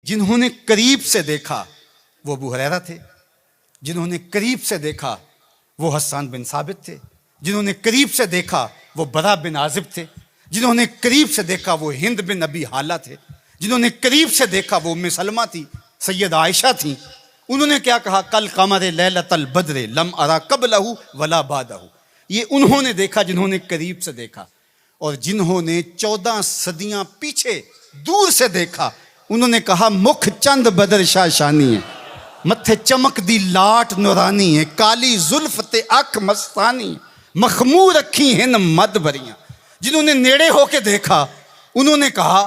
जिन्होंने करीब से देखा वो अबू हुरैरा थे, जिन्होंने करीब से देखा वो हस्सान बिन साबित थे, जिन्होंने करीब से देखा वो बरा बिन आजिब थे, जिन्होंने करीब से देखा वो हिंद बिन अबी हाला थे, जिन्होंने करीब से देखा वो उम्मे सलमा थी, सैयद आयशा थी। उन्होंने क्या कहा, कल कमरे लैलतल बद्रे लम अरा कबलहू वला बादहू। ये उन्होंने देखा जिन्होंने करीब से देखा। और जिन्होंने 14 सदियां पीछे दूर से देखा, उन्होंने कहा मुख चंद बदर शाशानी है, मत्थे चमक दी लाट नुरानी है, काली जुल्फ ते अख मस्तानी, मखमूर अखी हैं मद भरियां। जिन्होंने नेड़े होके देखा उन्होंने कहा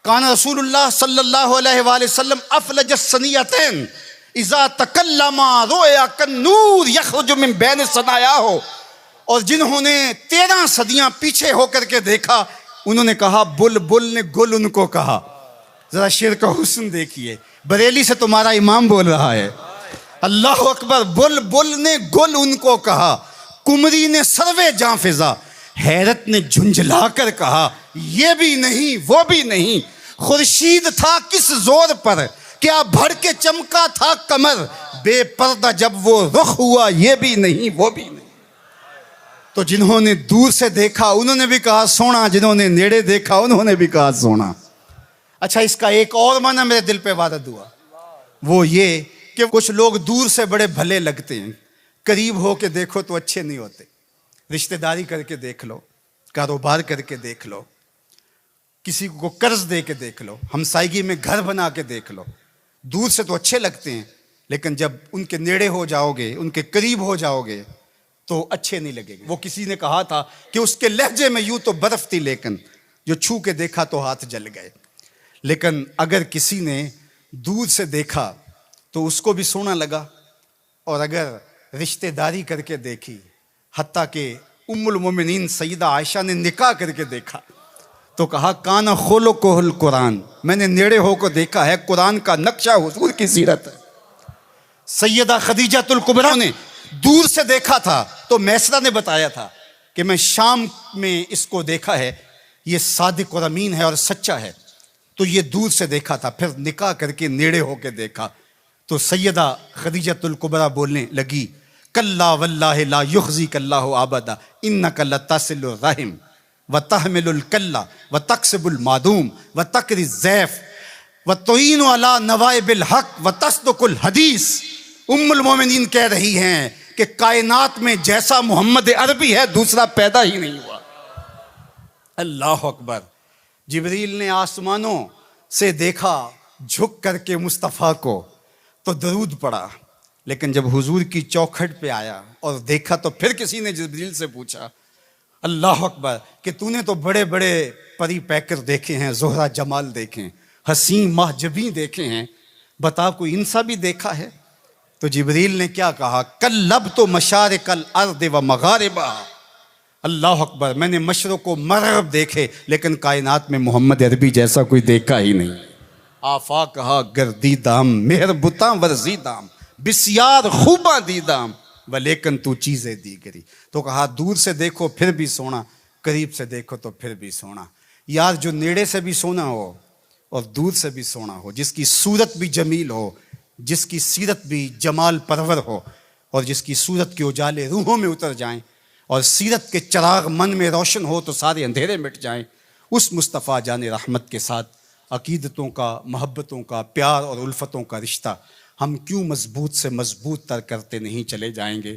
कान रसूलुल्लाह सल्लल्लाहु अलैहि वसल्लम अफलज सनियतैन इज़ा तकल्लमा रोया कन्नूर यखरुजु मिन बैन सनाया हो। और जिन्होंने 13 सदियां पीछे होकर के देखा उन्होंने कहा बुलबुल ने गुल उनको कहा। जरा शेर का हुस्न देखिए, बरेली से तुम्हारा इमाम बोल रहा है, अल्लाह अकबर। बुलबुल ने गुल उनको कहा, कुमरी ने सर्वे जां फिजा, हैरत ने झुंझला कर कहा ये भी नहीं वो भी नहीं, खुर्शीद था किस जोर पर, क्या भड़ के चमका था कमर, बेपर्दा जब वो रुख हुआ ये भी नहीं वो भी नहीं। तो जिन्होंने दूर से देखा उन्होंने भी कहा सोना, जिन्होंने नेड़े देखा उन्होंने भी कहा सोना। अच्छा, इसका एक और माना मेरे दिल पे वारद हुआ, वो ये कि कुछ लोग दूर से बड़े भले लगते हैं, करीब हो के देखो तो अच्छे नहीं होते। रिश्तेदारी करके देख लो, कारोबार करके देख लो, किसी को कर्ज दे के देख लो, हमसायगी में घर बना के देख लो, दूर से तो अच्छे लगते हैं लेकिन जब उनके नेड़े हो जाओगे, उनके करीब हो जाओगे तो अच्छे नहीं लगेंगे। वो किसी ने कहा था कि उसके लहजे में यूं तो बर्फ थी लेकिन जो छू के देखा तो हाथ जल गए। लेकिन अगर किसी ने दूर से देखा तो उसको भी सोना लगा, और अगर रिश्तेदारी करके देखी, हत्ता के उम्मुल मोमिनीन सईदा आयशा ने निकाह करके देखा तो कहा काना खोलो कोहल कुरान, मैंने नेड़े होकर देखा है, कुरान का नक्शा हुजूर की सीरत है। सैयदा खदीजातुल कुबरा ने दूर से देखा था तो मैसरा ने बताया था कि मैं शाम में इसको देखा है, ये सादिक और अमीन है और सच्चा है, तो ये दूर से देखा था। फिर निकाह करके नेड़े होके देखा तो सैयदा खदीजातुल कुबरा बोलने लगी कल्ला वल्लाहि ला युखज़ीक अल्लाहु अबदा इन्नका लतसिलुर रहिम व तहमिलुल कल्ला व तक्सिबुल मादूम व तकरी ज़ैफ व तुईनु अला नवाइबिल हक व तस्दुकुल हदीस। उम्मुल मोमिनीन कह रही हैं कि कायनात में जैसा मोहम्मद अरबी है दूसरा पैदा ही नहीं हुआ। अल्लाह अकबर। जिब्रील ने आसमानों से देखा झुक करके मुस्तफ़ा को तो दरूद पड़ा, लेकिन जब हुजूर की चौखट पे आया और देखा तो फिर किसी ने जिब्रील से पूछा अल्लाह अकबर कि तूने तो बड़े बड़े परी पैकर देखे हैं, जोहरा जमाल देखे हैं, हसीन महजबी देखे हैं, बता कोई इंसा भी देखा है? तो जिब्रील ने क्या कहा कल लब तो मशारिकल अर्द व मगारिबा। अल्लाह अकबर, मैंने मशरक़ व मग़रिब देखे लेकिन कायनात में मोहम्मद अरबी जैसा कोई देखा ही नहीं। आफा कहा गर्दी दाम मेहर बुता वर्जी दाम बिस्यार खूबा दी दाम व लेकिन तू चीज़ें दी गरी। तो कहा दूर से देखो फिर भी सोना, करीब से देखो तो फिर भी सोना। यार जो नेड़े से भी सोना हो और दूर से भी सोना हो, जिसकी सूरत भी जमील हो, जिसकी सीरत भी जमाल परवर हो, और जिसकी सूरत के उजाले रूहों में उतर जाएं और सीरत के चिराग मन में रोशन हो तो सारे अंधेरे मिट जाएं, उस मुस्तफ़ा जाने रहमत के साथ अकीदतों का, मोहब्बतों का, प्यार और उल्फतों का रिश्ता हम क्यों मजबूत से मजबूत तर करते नहीं चले जाएंगे।